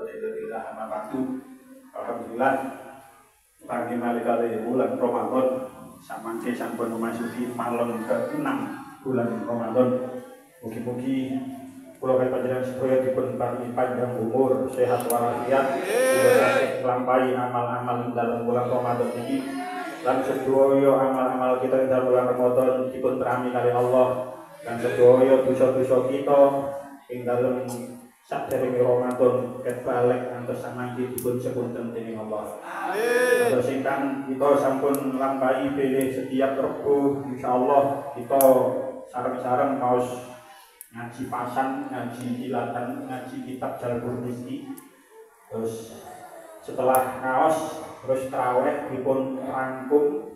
quwwata illa billah. Amma ba'du. Alhamdulillah pagi kali bulan Ramadan samangke sampun memasuki malam ke-6 bulan Ramadan. Mugi-mugi kula panjenengan sedaya dipun paringi panjang umur, sehat walafiat, saged nglampahi amal-amal dalam bulan Ramadan ini. Lan sedaya amal-amal kita dalam bulan Ramadan dipun terami kali Allah. Dan sedaya dosa-dosa kita ing dalem sadèrèngé Ramadan ket balik antos samangke dipun sepunten dening Allah. Amin. Terus ingkang kita sampun nglampahi bilih setiap Rebo, insyaallah kita sareng-sareng maos ngaji pasan, ngaji kilatan, ngaji kitab Jalbul Rizki. Terus setelah ngaos terus tarawih dipun rangkum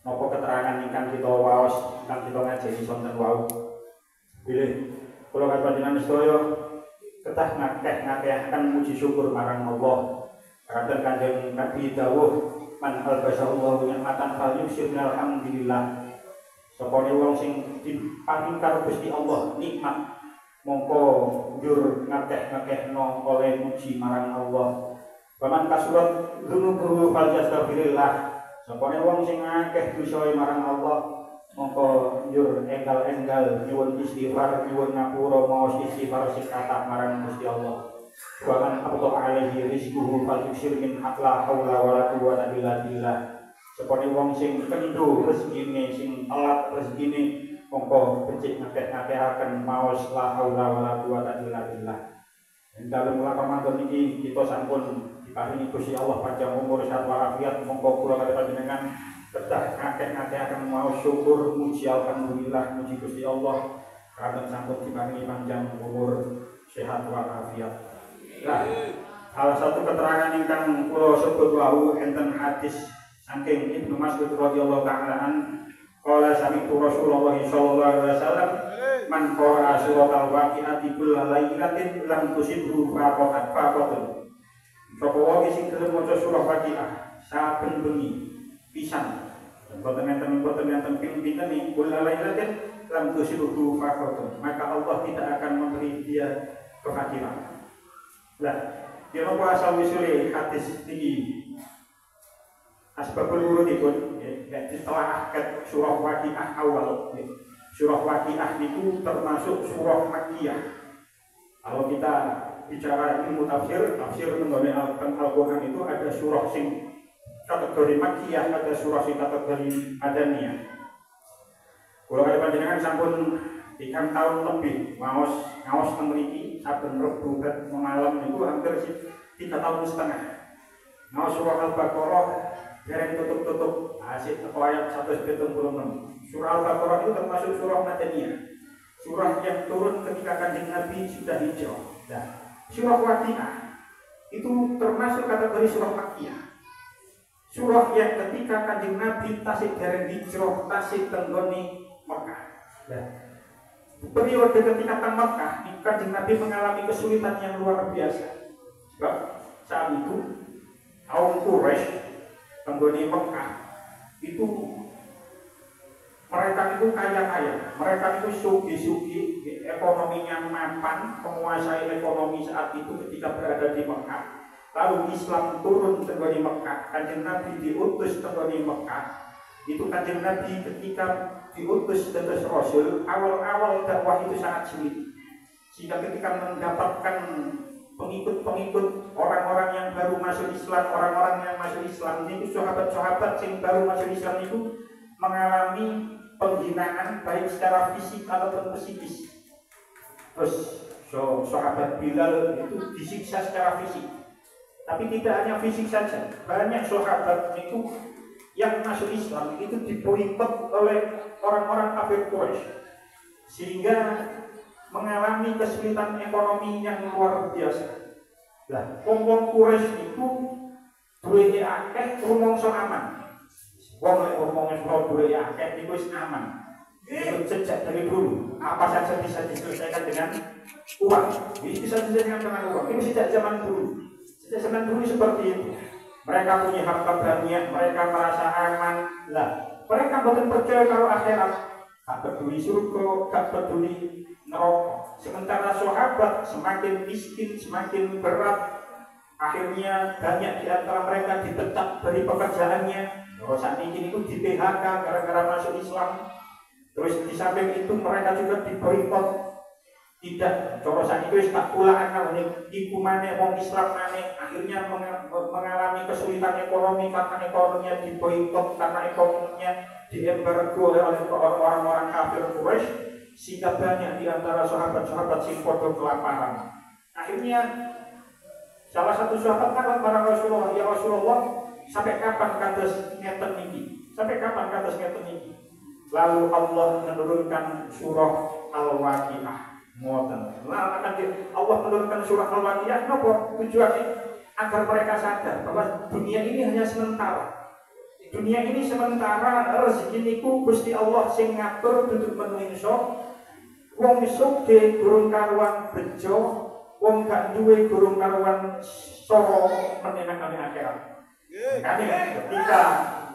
napa keterangan ingkang kita waos ingkang kita ngajeni sonten wau. Bilih kula panjenengan sedaya ketah ngakeh-ngakehaken muji syukur marang Allah. Kadang Kanjeng Nabi dawuh, man albasallahu ni'matan falyusyir alhamdulillah. Sapane wong sing diparing karo Gusti Allah nikmat mongko njur ngakeh-ngakehno oleh muji marang Allah. Paman kasurat dzunubu falyastaghfirillah. Sapane wong sing akeh dosae marang Allah mongko njur enggal-enggal nyuwun istighfar, nyuwun ngapura maos istighfar sing kathah marang Gusti Allah. Wa man abta alaihi rizquhu falyusyir min la haula wala quwwata illa billah. Sapane wong sing kendho rezekine, sing telat rezekine mongko becik ngakeh-ngakehaken maos la haula wala quwwata illa billah. Ing dalem bulan Ramadan iki kita sampun diparingi Gusti Allah panjang umur sehat walafiat. Monggo kula kali panjenengan kedah ngakeh-ngakehaken maos syukur muji alhamdulillah muji Gusti Allah karena sampun diparingi panjang umur sehat walafiat. Nah, salah satu keterangan ingkang kula sebut wau enten hadis saking Ibnu Mas'ud radhiyallahu ta'ala an qala sami'tu Rasulullah sallallahu alaihi wasallam man qara'a suratal waqi'ati kullal lailatin lam tusibhu faqatun. Sapa wae sing gelem maca surah Waqiah saben bengi pisan. Boten enten ping-pinten iki kullal lailatin lam tusibhu faqatun. Maka Allah tidak akan memberi dia kefakiran. Lah, yen apa asal usule hadis iki? Asbabul wurudipun setelah akad surah Waqiah awal. Surah Waqiah itu termasuk surah Makkiyah. Kalau kita bicara ilmu tafsir mengenai Al-Quran itu ada surah sing kategori Makkiyah, ada surah sing kategori Madaniyah. Kalau ada panjenengan sampun 3 tahun lebih ngaos teng mriki saben Rebo malam itu hampir 3 tahun setengah. Ngaos surah Al-Baqarah dereng tutup-tutup asik teko ayat 176. Surah Al-Baqarah itu termasuk surah Madaniyah. Surah yang turun ketika Kanjeng Nabi sudah hijrah. Nah, surah Waqiah itu termasuk kategori surah Makkiyah. Surah yang ketika Kanjeng Nabi tasik dereng hijrah, tasik tenggoni Mekah. Nah, periode ketika teng Mekah, Kanjeng Nabi mengalami kesulitan yang luar biasa. Sebab saat itu kaum Quraisy tenggoni Mekah itu mereka itu kaya-kaya, mereka itu sugi-sugi, ekonominya mapan, menguasai ekonomi saat itu ketika berada di Mekah. Lalu Islam turun tenggoni Mekah, Kanjeng Nabi diutus tenggoni Mekah. Itu Kanjeng Nabi ketika diutus dados Rasul, awal-awal dakwah itu sangat sulit. Sehingga ketika mendapatkan pengikut-pengikut orang-orang yang baru masuk Islam, orang-orang yang masuk Islam itu sahabat-sahabat yang baru masuk Islam itu mengalami penghinaan baik secara fisik ataupun psikis. Terus sahabat Bilal itu disiksa secara fisik. Tapi tidak hanya fisik saja, banyak sahabat itu yang masuk Islam itu diboikot oleh orang-orang kafir Quraisy, sehingga mengalami kesulitan ekonomi yang luar biasa. Lah, wong Quraisy itu duwe akeh rumangsa aman. Wong lek omongnya soal duwe akeh iku wis aman. Itu sejak dari dulu, apa saja bisa diselesaikan dengan uang. Ini bisa diselesaikan dengan uang. Ini sejak zaman dulu. Sejak zaman dulu seperti itu. Mereka punya harta banyak, mereka merasa aman. Lah, mereka bukan percaya kalau akhirat. Tak peduli surga, tak peduli neraka. Sementara sahabat semakin miskin, semakin berat. Akhirnya banyak di antara mereka dipecat dari pekerjaannya. Saat ini itu di PHK gara-gara masuk Islam. Terus di samping itu mereka juga diboikot. Tidak, corosan itu tak pula akal nih, ibu mana wong Islam mana akhirnya mengalami kesulitan ekonomi karena ekonominya diboikot, karena ekonominya diembargo oleh orang-orang kafir Quraisy, sehingga banyak di antara sahabat-sahabat sing padha kelaparan. Akhirnya salah satu sahabat takut para Rasulullah, ya Rasulullah, sampai kapan kados ngeten niki? Sampai kapan kados ngeten niki? Lalu Allah menurunkan surah Al-Waqiah. Ngoten. Allah menurunkan surah Al-Waqiah napa tujuannya? Agar mereka sadar bahwa dunia ini hanya sementara. Dunia ini sementara, rezeki niku Gusti Allah sing ngatur duduk menungso. Wong sugih durung karuan bejo, wong gak duwe durung karuan soro menenangane akhirat.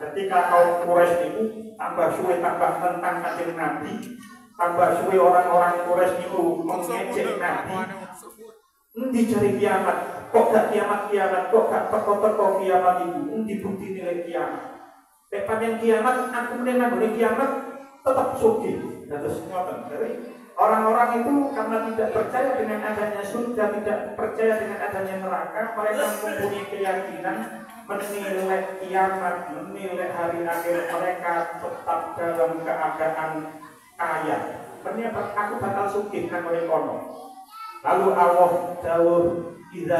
Ketika kaum Quraisy niku tambah suwe tambah tentang Kanjeng Nabi, tambah suwe orang-orang Quraisy niku mengejek Nabi. Endi jare kiamat? Kok gak kiamat-kiamat? Kok gak teko-teko kiamat itu? Endi bukti nilai kiamat? Nek pancen kiamat, aku meneng nang kiamat tetap sugih. Terus ngoten. Jadi orang-orang itu karena tidak percaya dengan adanya surga, tidak percaya dengan adanya neraka, mereka mempunyai keyakinan menilai kiamat, menilai hari akhir mereka tetap dalam keadaan kaya. Ternyata aku bakal sugih nang kono. Lalu Allah dawuh, "Idza